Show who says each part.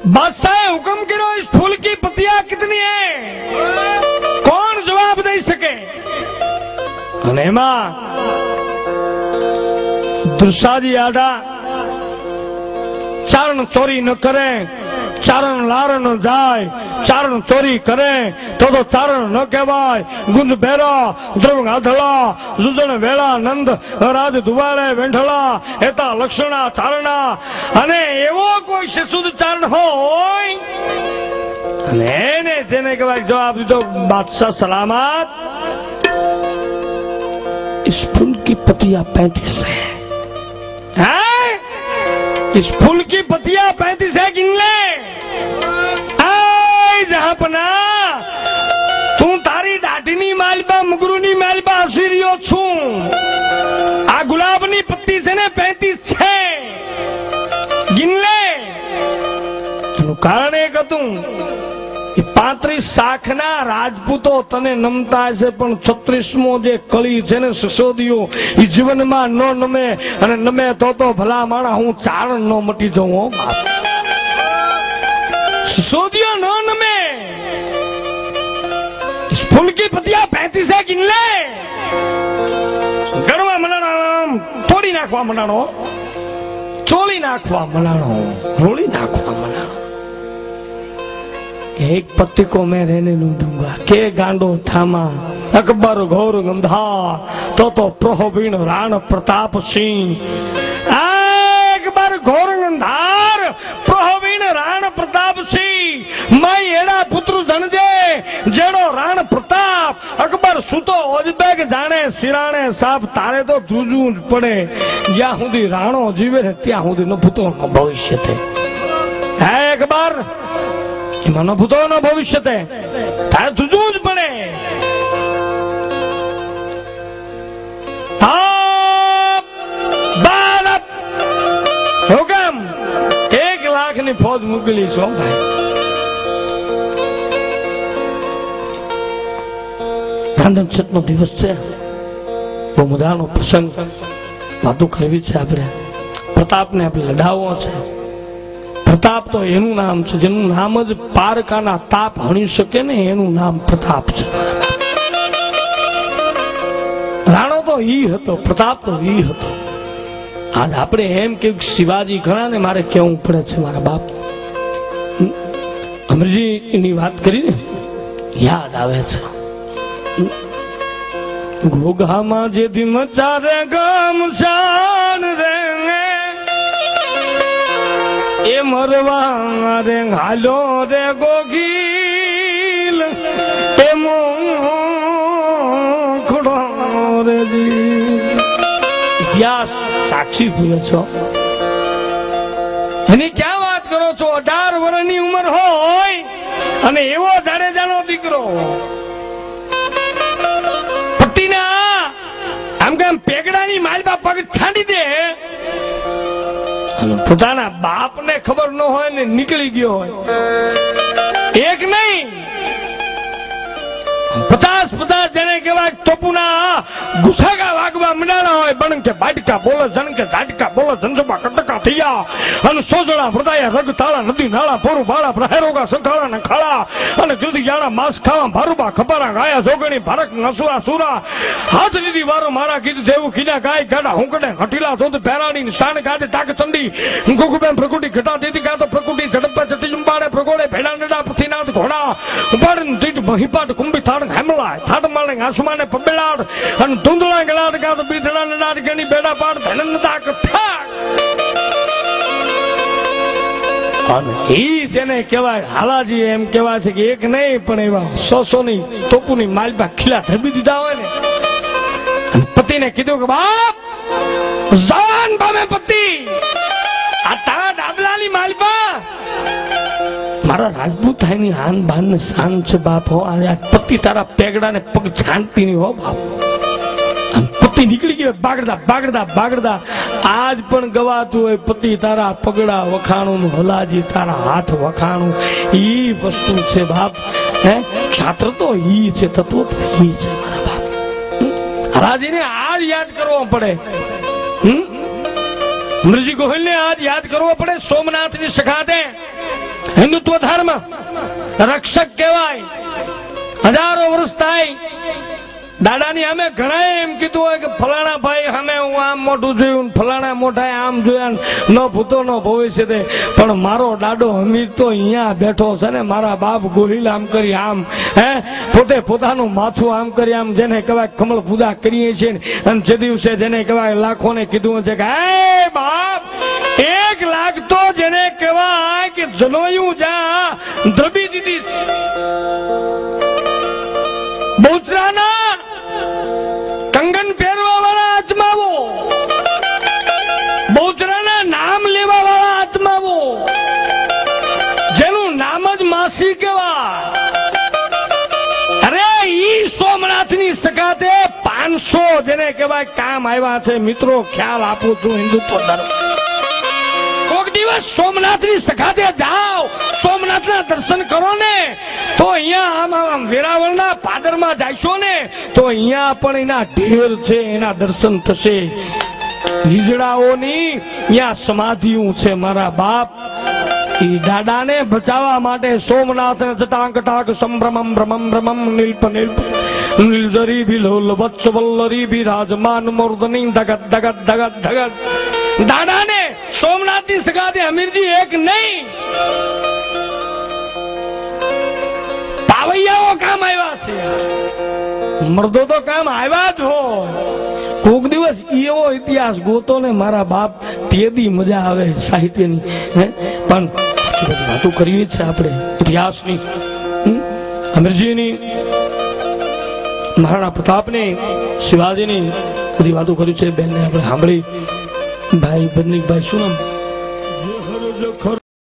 Speaker 1: बादशाह हुक्म करो, इस फूल की पत्तियां कितनी है? कौन जवाब दे सके? दुर्सादी आडा चारण चोरी न करे, चारण लार न जाए, चारण चोरी करे तो चारण न कहवाय। गुंज बेरा द्रव गाधला जुजन वेला नंद राज दुवाले वेंढला हेता लक्षणा चारणा अने एवो कोई शिशुद चारण होय अने ने जेने कहवाय जवाब दीधो बादशाह सलामत। इस फूल की पत्तियां 35 है। इस फूल की पत्तियां 35 है, गिन ले। जहां पना तू तारी दाढ़ीनी मालबा मुगरूनी मालबा असीरियो छू। आ गुलाबनी पत्ती से ने 35 छे, गिन ले। कारण एक हतुं 35 शाखना राजपूतो तने नमता हशे, पण 36मो जे कली छे ने सिसोदियो ई जीवनमा न नमे अने नमे तो भला माणा हूं चारण नो मटी जाऊं। हो बाप, सिसोदियो न नमे। इस फूल की पत्तियां 35 है, गिन ले। गणवा मनाणो, तोड़ी नाखवा मनाणो, चोली नाखवा मनाणो, रोली नाखवा मनाणो। एक पत्ती को मैं रहने नहीं दूंगा। के गांडो थामा अकबर घोर गंधा तो प्रभीण राण प्रताप सिंह। अकबर घोर गंधार प्रभीण राण प्रताप सिंह। मैं एड़ा पुत्र धनजे जेड़ो राण प्रताप। अकबर सुतो ओजबेग जाने सिराणे साफ। तारे तो जूझू ज पड़े, ज्यां सुधी राणो जीवे है त्यां सुधी न भूतो न भविष्य थे। है अकबर मन भूतो न भविष्य थे, तारे जूझू ज पड़े। हुकम 1 लाख ની ફોજ મોકલી છો ભાઈ। ગાંધન છઠનો દિવસ છે, બહુ મજાનો પ્રસંગ, વાતો કરવી છે આપણે। પ્રતાપને આપણે લડાવવો છે। પ્રતાપ તો એનું નામ છે જેનું નામ જ પારકાના તાપ હણી શકે ને, એનું નામ પ્રતાપ છે। રાણો તો ઈ હતો, પ્રતાપ તો ઈ હતો। आज आपने एम के शिवाजी घना ने मारे केवू पड़े छे। मारा बाप अमरजी नी बात करी ने याद आवे छे। घोघा मा जे दी मचारे गमशान रे ए मरवा रे हालो रे गोगील ए मोखड़ो रे जी। इतिहास साक्षी पूछो छो। एनी क्या बात करो छो? 18 वर्षनी उम्र होय अने एवो जाडेजानो दीकरो। पट्टीना आम केम पेगडानी मालबा पग छांडी दे अने पोताना बापने खबर न होय ने निकली गयो होय। एक नहीं 50 जने केवा टोपुना गुस्सागा वागवा मंडाणा होय। बण के बाटका बोले जन के झाटका बोले जनसभा कटका थिया अन सोजड़ा हृदय रग ताला नदी नाला पोरु बाळा प्रहेरोगा संखाळा न खाळा अन जुदी याणा मास खावा भारुबा खबरा गाया जोगणी भारक नसुरा सुरा हाथ दीदी वारो मारा गीत देव खीजा गाय गाडा हुंकड़े हटीला दूध पेराणी निशान गाडे ताक चंडी गुगुबे प्रकुटी घटा दीदी गा तो प्रकुटी झड़पे चटी जुंबाड़े प्रगोड़े भेड़ा नडा पथिनाथ घोड़ा उबाड़न दीट महिपाट कुंभी थाड़ हेमला थाड़ माने आसमाने पबेलाड़ अन धुंधला गलाड़ गा तो बीथड़ा नडाड़ गणी बेड़ा पाड़ धनन ताक ठाक अन ई जेने कहेवाय हालाजी एम कहेवाय छे कि एक नहीं पण एवा 100 ની તોપુની માલબા ખીલા ધરબી દીધા હોય ને। પતિ ને કીધું કે બાપ જવાન બામે પતિ આ તારા ડાબલાની માલબા मारा राजपूत है नी हान बान ने शान से बाप हो। आज पति तारा पेगड़ा ने पग छांटती नहीं हो बाप। हम पति निकली गई बागड़दा बागड़दा बागड़दा। आज पण गवातु है पति तारा पगड़ा वखाणु हलाजी तारा हाथ वखाणु। ई वस्तु छे बाप। हैं छात्र तो ई छे, तत्व तो ई छे मारा बाप। हलाजी ने आज याद करવો પડે। અમરજી ગોહિલ ને આજ યાદ કરવો પડે. સોમનાથ ની સખાતે હિન્દુત્વ ધર્મ રક્ષક કહેવાય. હજારો વર્ષ થાય દાદાની અમે ઘણા એમ કીધું હોય કે ફલાણા ભાઈ અમે હું આમ મોટું જોયું, ફલાણા મોટા આમ જોયા, ન ભૂતો ન ભવિષ્ય દે. પણ મારો દાદો હમીર તો અહીંયા બેઠો છે ને, મારા બાપ ગોહિલ આમ કરી આમ પોતે પોતાનું માથું આમ કરી આમ, જેને કહેવાય કમળ પૂજા કરીએ છીએ. અને જે દિવસે જેને કહેવાય લાખોને કીધું છે કે હે બાપ 1 લાખ તો જેને કહેવાય કે જનોયું જા દ્રબી દીધી છે. બહુચરાના કંગન પહેરવા વાળા આત્માઓ, બહુચરાના નામ લેવા વાળા આત્માઓ, જેનું નામ જ માસી કહેવાય. અરે ઈ સોમનાથ ની સગાતે 500 જેને કહેવાય કામ આવ્યા છે. મિત્રો ખ્યાલ આપું છું હિન્દુત્વ ધર્મ. કોક દિવસ સોમનાથ ની સખાતે જાઓ, સોમનાથ ના દર્શન કરો ને, તો અહીંયા આમ વેરાવળના પાદરમાં જાશો ને તો અહીંયા પણ એના ઢેર છે, એના દર્શન થશે. હિજડાઓની અહીંયા સમાધિઓ છે. મારા બાપ ઈ દાદાને બચાવવા માટે સોમનાથ ને જટાંક ટાક સંભ્રમમ ભ્રમમ ભ્રમમ નીલ્પ નીલ્પ નીલજરી બિલોલ વત્સ વલ્લરી બિરાજમાન મૂર્ધની ધગત ધગત ધગત ધગત. દાદાને સોમનાથ ની સગાતે અમીરજી એક નહીં, પાવૈયાઓ કામ આવ્યા છે. મર્દો તો કામ આવ્યા જ હો. કોક દિવસ એવો ઇતિહાસ ગોતો ને મારા બાપ, તેદી મજા આવે સાહિત્યની. પણ વાતો કરવી છે આપણે ઇતિહાસની. અમીરજીની, મહારાણા પ્રતાપની, શિવાજીની બધી વાતો કરી છે. બેનને આપણે સાંભળી. ભાઈ બન્નીભાઈ શું નામ?